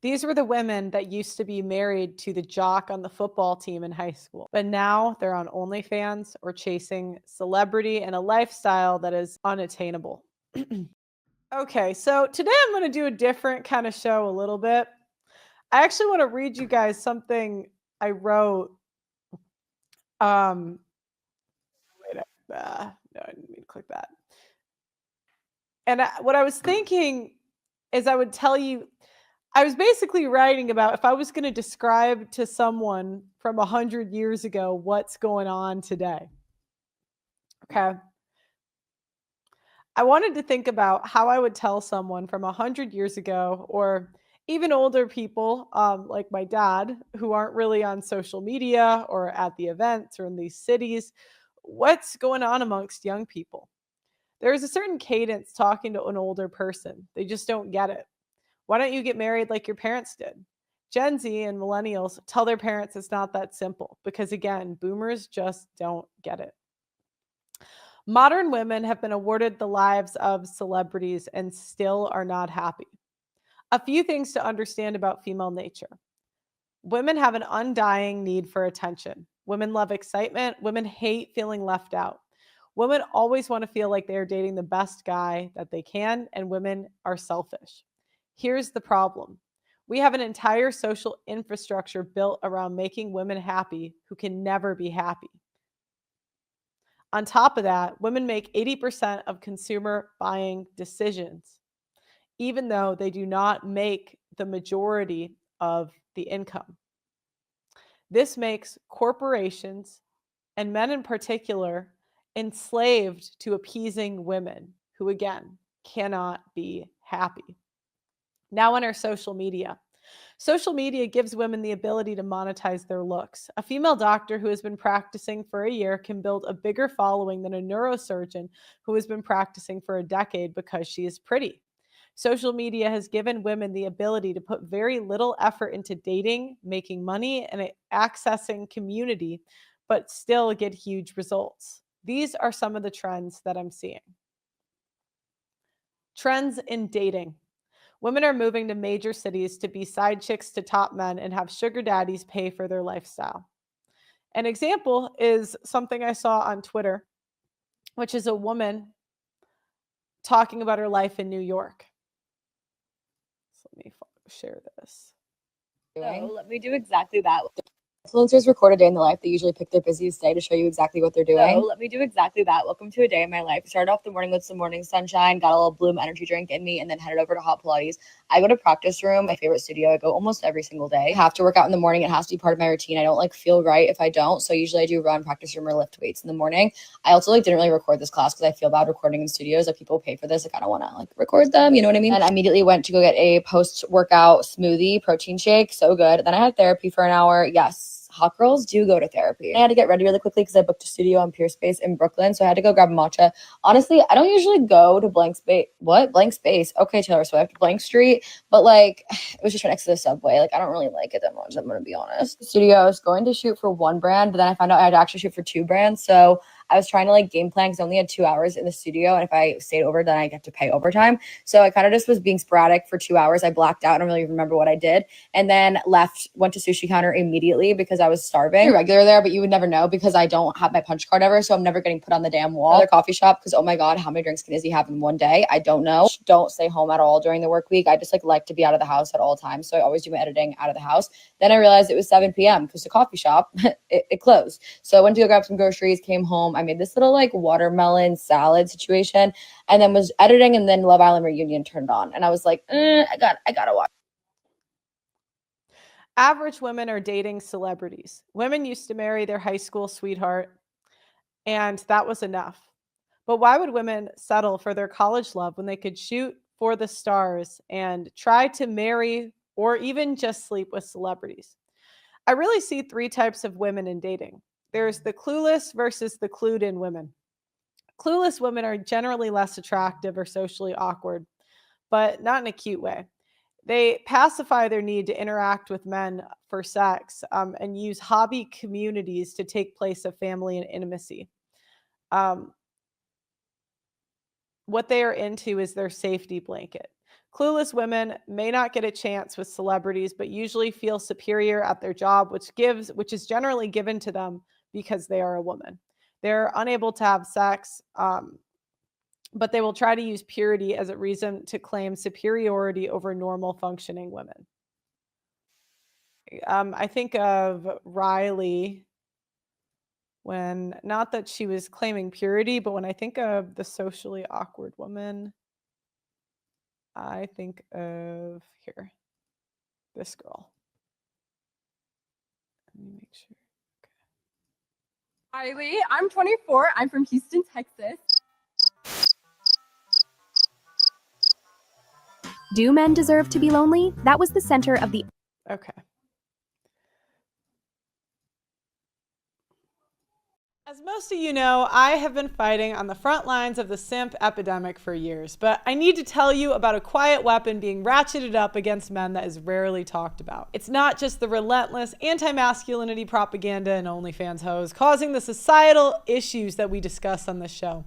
These were the women that used to be married to the jock on the football team in high school, but now they're on OnlyFans or chasing celebrity and a lifestyle that is unattainable. Okay, so today I'm going to do a different kind of show a little bit. I actually want to read you guys something I wrote. Um, wait, no, I didn't mean to click that. And what I was thinking is I would tell you, I was basically writing about if I was going to describe to someone from 100 years ago what's going on today. Okay. I wanted to think about how I would tell someone from 100 years ago, or even older people like my dad, who aren't really on social media or at the events or in these cities, what's going on amongst young people. There's a certain cadence talking to an older person. They just don't get it. Why don't you get married like your parents did? Gen Z and millennials tell their parents it's not that simple because, again, boomers just don't get it. Modern women have been awarded the lives of celebrities and still are not happy. A few things to understand about female nature. Women have an undying need for attention. Women love excitement. Women hate feeling left out. Women always want to feel like they are dating the best guy that they can, and women are selfish. Here's the problem: we have an entire social infrastructure built around making women happy who can never be happy. On top of that, women make 80% of consumer buying decisions, even though they do not make the majority of the income. This makes corporations, and men in particular, enslaved to appeasing women who, again, cannot be happy. Now, on our social media. Social media gives women the ability to monetize their looks. A female doctor who has been practicing for a year can build a bigger following than a neurosurgeon who has been practicing for a decade because she is pretty. Social media has given women the ability to put very little effort into dating, making money, and accessing community, but still get huge results. These are some of the trends that I'm seeing. Trends in dating. Women are moving to major cities to be side chicks to top men and have sugar daddies pay for their lifestyle. An example is something I saw on Twitter, which is a woman talking about her life in New York. So let me share this. So let me do exactly that. Influencers record a day in the life. They usually pick their busiest day to show you exactly what they're doing. So let me do exactly that. Welcome to a day in my life. Started off the morning with some morning sunshine, got a little Bloom energy drink in me, and then headed over to Hot Pilates. I go to practice room, my favorite studio. I go almost every single day. I have to work out in the morning. It has to be part of my routine. I don't feel right if I don't. So usually I do run, practice room, or lift weights in the morning. I also didn't really record this class because I feel bad recording in studios. Like people pay for this. I don't want to record them. You know what I mean? And I immediately went to go get a post-workout smoothie protein shake. So good. Then I had therapy for an hour. Yes. Hot girls do go to therapy. I had to get ready really quickly because I booked a studio on Pier Space in Brooklyn. So I had to go grab a matcha. Honestly, I don't usually go to Blank Space. What? Blank Space. Okay, Taylor Swift. Blank Street. But it was just right next to the subway. I don't really like it that much, I'm going to be honest. The studio, I was going to shoot for one brand, but then I found out I had to actually shoot for two brands. So I was trying to game plan because I only had 2 hours in the studio. And if I stayed over, then I get to pay overtime. So I kind of just was being sporadic for 2 hours. I blacked out. I don't really remember what I did. And then left, went to Sushi Counter immediately because I was starving. I'm regular there, but you would never know because I don't have my punch card ever. So I'm never getting put on the damn wall. Another coffee shop because, oh my God, how many drinks can Izzy have in one day? I don't know. Don't stay home at all during the work week. I just like to be out of the house at all times. So I always do my editing out of the house. Then I realized it was 7 p.m. because the coffee shop, it closed. So I went to go grab some groceries, came home. I made this little watermelon salad situation and then was editing, and then Love Island Reunion turned on. And I was like, I gotta watch. Average women are dating celebrities. Women used to marry their high school sweetheart, and that was enough. But why would women settle for their college love when they could shoot for the stars and try to marry or even just sleep with celebrities? I really see three types of women in dating. There's the clueless versus the clued in women. Clueless women are generally less attractive or socially awkward, but not in a cute way. They pacify their need to interact with men for sex and use hobby communities to take place of family and intimacy. Um, what they are into is their safety blanket. Clueless women may not get a chance with celebrities, but usually feel superior at their job, which is generally given to them because they are a woman. They're unable to have sex, but they will try to use purity as a reason to claim superiority over normal functioning women. I think of Riley when, not that she was claiming purity, but when I think of the socially awkward woman, I think of here, this girl. Let me make sure. Riley, I'm 24. I'm from Houston, Texas. Do men deserve to be lonely? That was the center of the Okay. As most of you know, I have been fighting on the front lines of the simp epidemic for years, but I need to tell you about a quiet weapon being ratcheted up against men that is rarely talked about. It's not just the relentless anti-masculinity propaganda and OnlyFans hoes causing the societal issues that we discuss on this show.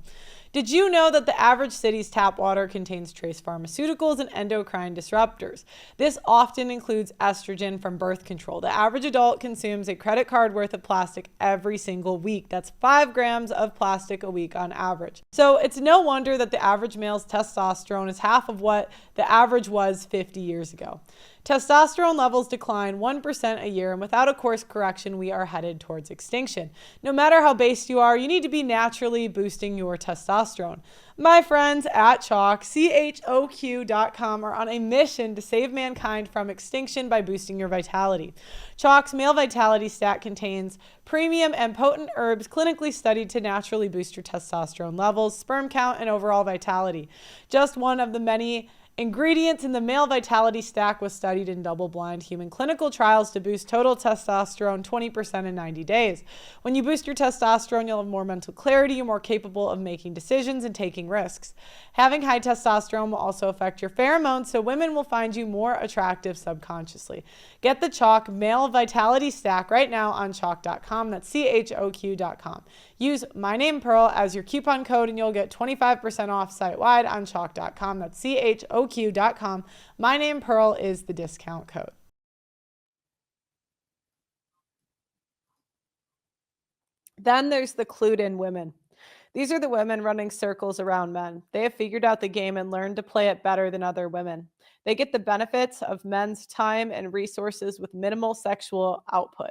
Did you know that the average city's tap water contains trace pharmaceuticals and endocrine disruptors? This often includes estrogen from birth control. The average adult consumes a credit card worth of plastic every single week. That's 5 grams of plastic a week on average. So it's no wonder that the average male's testosterone is half of what the average was 50 years ago. Testosterone levels decline 1% a year, and without a course correction, we are headed towards extinction. No matter how based you are, you need to be naturally boosting your testosterone. My friends at CHOQ.com are on a mission to save mankind from extinction by boosting your vitality. Chalk's Male Vitality Stat contains premium and potent herbs clinically studied to naturally boost your testosterone levels, sperm count, and overall vitality. Just one of the many ingredients in the Male Vitality Stack was studied in double-blind human clinical trials to boost total testosterone 20% in 90 days. When you boost your testosterone, you'll have more mental clarity, you're more capable of making decisions and taking risks. Having high testosterone will also affect your pheromones, so women will find you more attractive subconsciously. Get the Chalk Male Vitality Stack right now on chalk.com. That's CHOQ.com. Use my name Pearl as your coupon code and you'll get 25% off site-wide on chalk.com. That's CHOQ.com. My name Pearl is the discount code. Then there's the clued in women. These are the women running circles around men. They have figured out the game and learned to play it better than other women. They get the benefits of men's time and resources with minimal sexual output.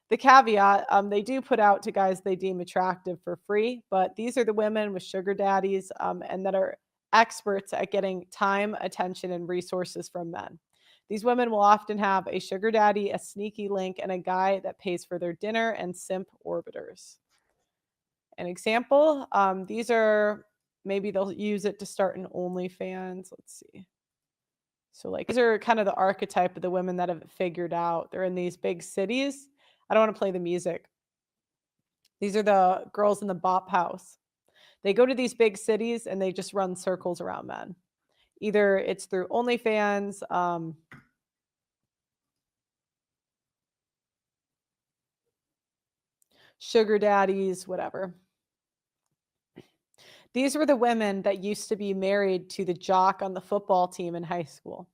The caveat, they do put out to guys they deem attractive for free, but these are the women with sugar daddies and that are experts at getting time, attention, and resources from men. These women will often have a sugar daddy, a sneaky link, and a guy that pays for their dinner and simp orbiters. An example, these are, maybe they'll use it to start an OnlyFans. Let's see. So, like, these are kind of the archetype of the women that have it figured out. They're in these big cities. I don't want to play the music. These are the girls in the bop house. They go to these big cities and they just run circles around men. Either it's through OnlyFans, sugar daddies, whatever. These were the women that used to be married to the jock on the football team in high school.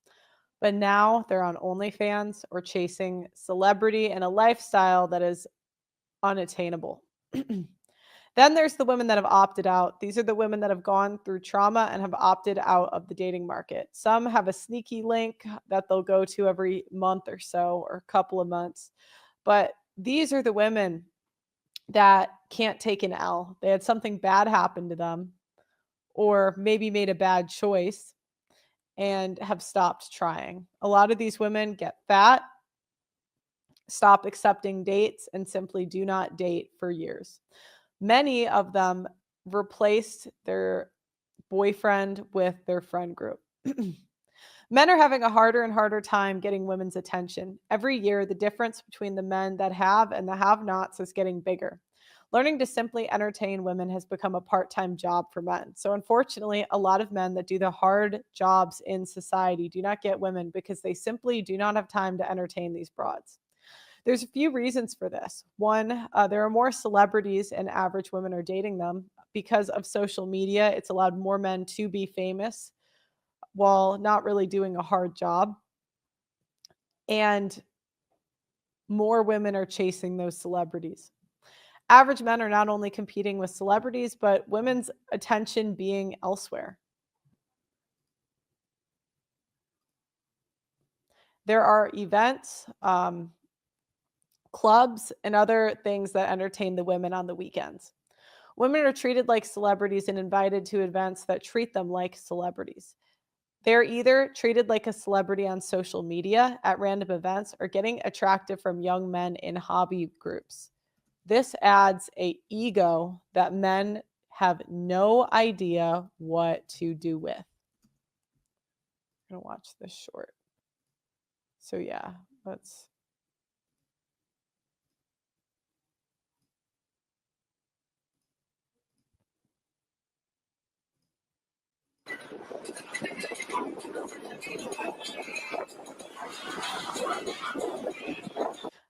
But now they're on OnlyFans or chasing celebrity and a lifestyle that is unattainable. Then there's the women that have opted out. These are the women that have gone through trauma and have opted out of the dating market. Some have a sneaky link that they'll go to every month or so or a couple of months. But these are the women that can't take an L. They had something bad happen to them or maybe made a bad choice and have stopped trying. A lot of these women get fat, stop accepting dates, and simply do not date for years. Many of them replaced their boyfriend with their friend group. Men are having a harder and harder time getting women's attention. Every year, the difference between the men that have and the have-nots is getting bigger. Learning to simply entertain women has become a part-time job for men. So unfortunately, a lot of men that do the hard jobs in society do not get women because they simply do not have time to entertain these broads. There's a few reasons for this. One, there are more celebrities and average women are dating them. Because of social media, it's allowed more men to be famous. while not really doing a hard job. And more women are chasing those celebrities. Average men are not only competing with celebrities, but women's attention being elsewhere. There are events, clubs, and other things that entertain the women on the weekends. Women are treated like celebrities and invited to events that treat them like celebrities. They're either treated like a celebrity on social media at random events or getting attractive from young men in hobby groups. This adds a ego that men have no idea what to do with. I'm going to watch this short. So yeah, let's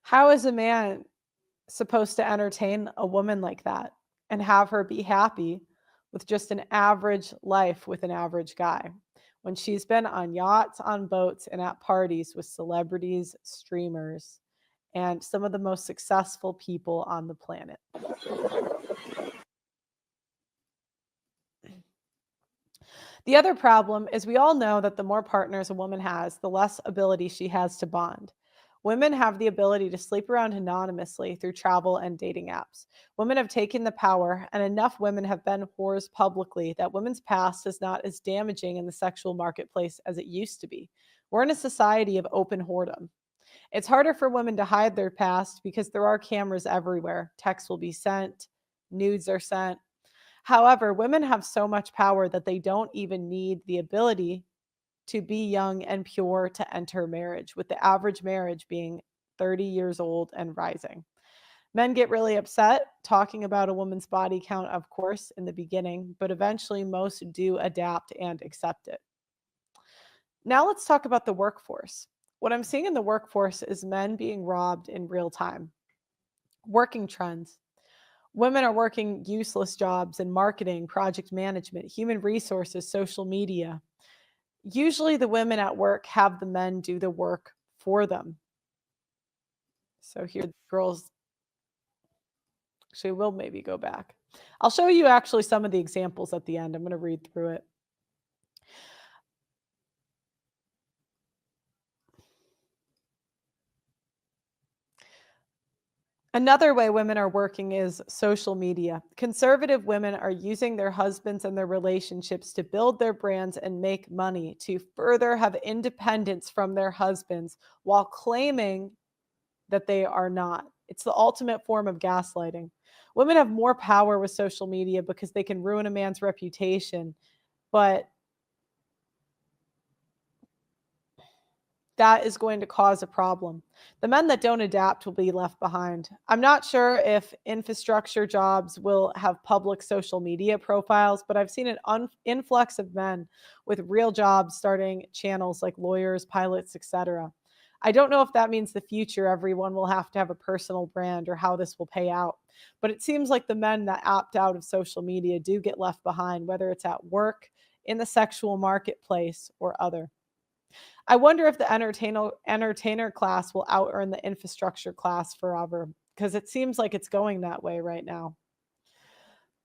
How is a man supposed to entertain a woman like that and have her be happy with just an average life with an average guy when she's been on yachts, on boats, and at parties with celebrities, streamers, and some of the most successful people on the planet? The other problem is we all know that the more partners a woman has, the less ability she has to bond. Women have the ability to sleep around anonymously through travel and dating apps. Women have taken the power, and enough women have been whores publicly that women's past is not as damaging in the sexual marketplace as it used to be. We're in a society of open whoredom. It's harder for women to hide their past because there are cameras everywhere. Texts will be sent, nudes are sent. However, women have so much power that they don't even need the ability to be young and pure to enter marriage, with the average marriage being 30 years old and rising. Men get really upset talking about a woman's body count, of course, in the beginning, but eventually most do adapt and accept it. Now let's talk about the workforce. What I'm seeing in the workforce is men being robbed in real time. Working trends. Women are working useless jobs in marketing, project management, human resources, social media. Usually the women at work have the men do the work for them. So here the girls actually will maybe go back. I'll show you actually some of the examples at the end. I'm going to read through it. Another way women are working is social media. Conservative women are using their husbands and their relationships to build their brands and make money to further have independence from their husbands while claiming that they are not. It's the ultimate form of gaslighting. Women have more power with social media because they can ruin a man's reputation, but that is going to cause a problem. The men that don't adapt will be left behind. I'm not sure if infrastructure jobs will have public social media profiles, but I've seen an influx of men with real jobs starting channels like lawyers, pilots, etc. I don't know if that means the future everyone will have to have a personal brand or how this will pay out, but it seems like the men that opt out of social media do get left behind, whether it's at work, in the sexual marketplace, or other. I wonder if the entertainer class will out earn the infrastructure class forever, because it seems like it's going that way right now.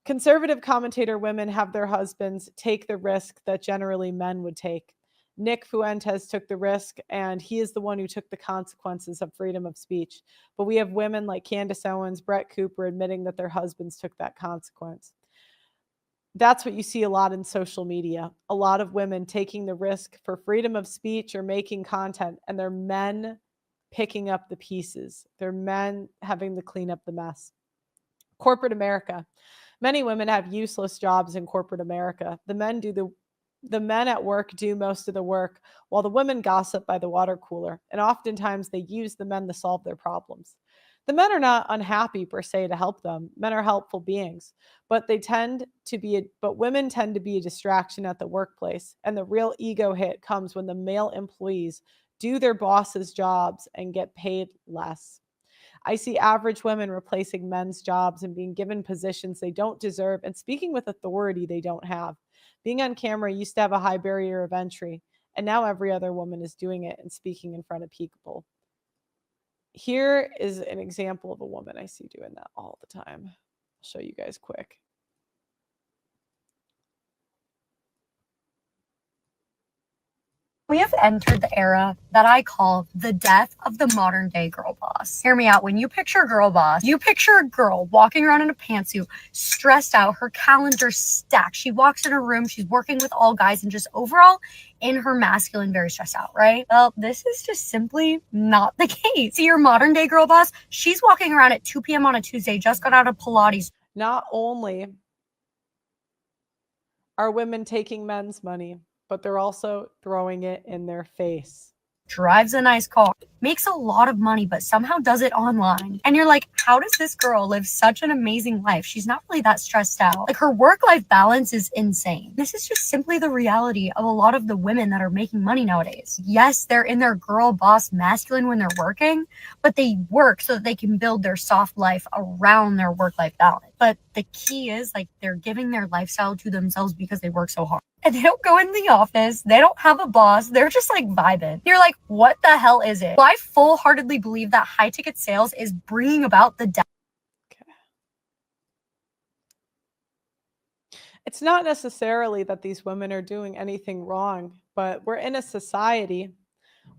Conservative commentator women have their husbands take the risk that generally men would take. Nick Fuentes took the risk, and he is the one who took the consequences of freedom of speech. But we have women like Candace Owens, Brett Cooper admitting that their husbands took that consequence. That's what you see a lot in social media. A lot of women taking the risk for freedom of speech or making content, and they're men picking up the pieces. They're men having to clean up the mess. Corporate America. Many women have useless jobs in corporate America. The men at work do most of the work while the women gossip by the water cooler, and oftentimes they use the men to solve their problems. The men are not unhappy per se to help them. Men are helpful beings, but women tend to be a distraction at the workplace, and the real ego hit comes when the male employees do their boss's jobs and get paid less. I see average women replacing men's jobs and being given positions they don't deserve and speaking with authority they don't have. Being on camera used to have a high barrier of entry, and now every other woman is doing it and speaking in front of people. Here is an example of a woman I see doing that all the time. I'll show you guys quick. We have entered the era that I call the death of the modern day girl boss. Hear me out. When you picture girl boss, you picture a girl walking around in a pantsuit, stressed out, her calendar stacked. She walks in her room, she's working with all guys, and just overall in her masculine, very stressed out, right? Well, this is just simply not the case. See, your modern day girl boss, she's walking around at 2 p.m. on a Tuesday, just got out of Pilates. Not only are women taking men's money, but they're also throwing it in their face. Drives a nice car, makes a lot of money, but somehow does it online. And you're like, how does this girl live such an amazing life? She's not really that stressed out. Like, her work-life balance is insane. This is just simply the reality of a lot of the women that are making money nowadays. Yes, they're in their girl boss masculine when they're working, but they work so that they can build their soft life around their work-life balance. But the key is, like, they're giving their lifestyle to themselves because they work so hard. And they don't go in the office. They don't have a boss. They're just like vibing. You're like, what the hell is it? Well, I full-heartedly believe that high ticket sales is bringing about the death. Okay. It's not necessarily that these women are doing anything wrong, but we're in a society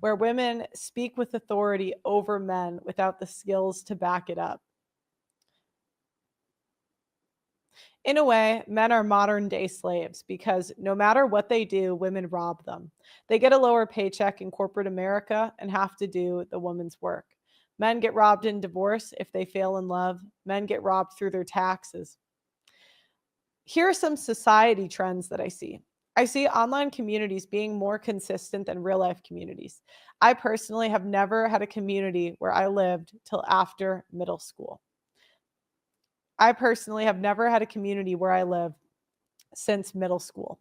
where women speak with authority over men without the skills to back it up. In a way, men are modern day slaves because no matter what they do, women rob them. They get a lower paycheck in corporate America and have to do the woman's work. Men get robbed in divorce if they fail in love. Men get robbed through their taxes. Here are some society trends that I see. I see online communities being more consistent than real life communities. I personally have never had a community where I lived till after middle school. I personally have never had a community where I live since middle school.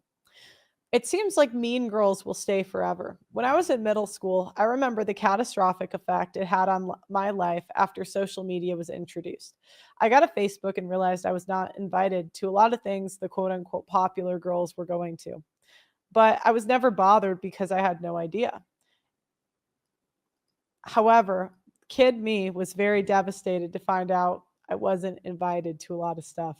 It seems like Mean Girls will stay forever. When I was in middle school, I remember the catastrophic effect it had on my life after social media was introduced. I got a Facebook and realized I was not invited to a lot of things the quote unquote popular girls were going to. But I was never bothered because I had no idea. However, kid me was very devastated to find out I wasn't invited to a lot of stuff.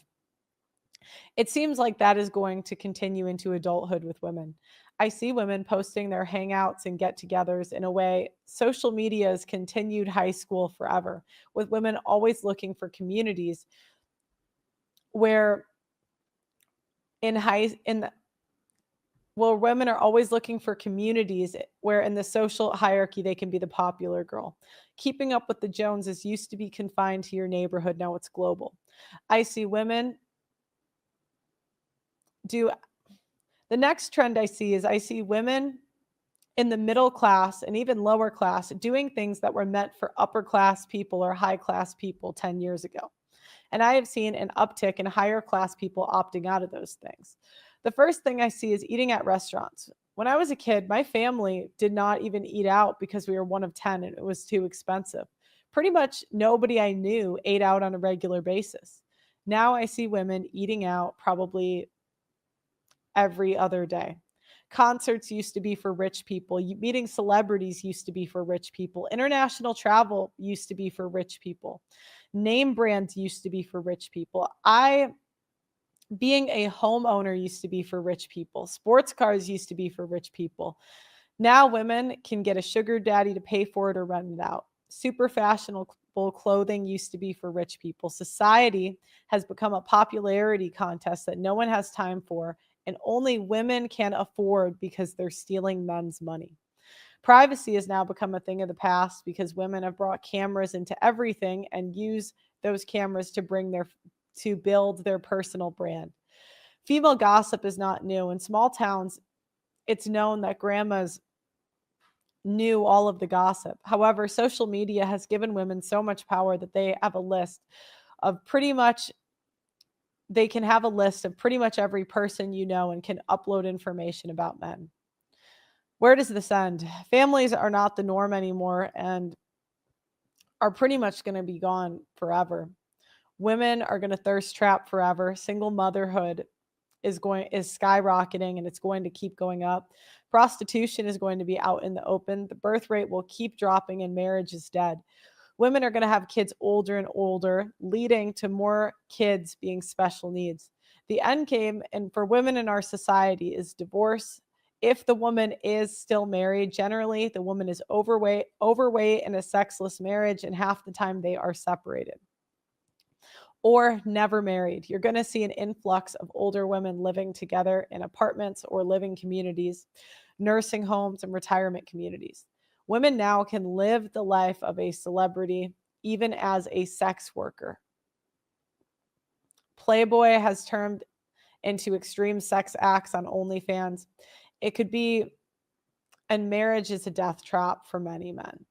It seems like that is going to continue into adulthood with women. I see women posting their hangouts and get togethers in a way social media has continued high school forever, with women always looking for communities where in high in the, well, women are always looking for communities where in the social hierarchy they can be the popular girl. Keeping up with the Joneses used to be confined to your neighborhood, now it's global. I see women do the next trend I see women in the middle class and even lower class doing things that were meant for upper class people or high class people 10 years ago. And I have seen an uptick in higher class people opting out of those things. The first thing I see is eating at restaurants. When I was a kid, my family did not even eat out because we were one of 10 and it was too expensive. Pretty much nobody I knew ate out on a regular basis. Now I see women eating out probably every other day. Concerts used to be for rich people. Meeting celebrities used to be for rich people. International travel used to be for rich people. Name brands used to be for rich people. Being a homeowner used to be for rich people. Sports cars used to be for rich people. Now women can get a sugar daddy to pay for it or rent it out. Super fashionable clothing used to be for rich people. Society has become a popularity contest that no one has time for, and only women can afford because they're stealing men's money. Privacy has now become a thing of the past because women have brought cameras into everything and use those cameras to build their personal brand. Female gossip is not new. In small towns, it's known that grandmas knew all of the gossip. However, social media has given women so much power that they can have a list of pretty much every person you know and can upload information about men. Where does this end? Families are not the norm anymore and are pretty much going to be gone forever. Women are going to thirst trap forever. Single motherhood is skyrocketing, and it's going to keep going up. Prostitution is going to be out in the open. The birth rate will keep dropping, and marriage is dead. Women are going to have kids older and older, leading to more kids being special needs. The end game, and for women in our society, is divorce. If the woman is still married, generally the woman is overweight in a sexless marriage, and half the time they are separated or never married. You're going to see an influx of older women living together in apartments or living communities, nursing homes, and retirement communities. Women now can live the life of a celebrity, even as a sex worker. Playboy has turned into extreme sex acts on OnlyFans. It could be, and marriage is a death trap for many men.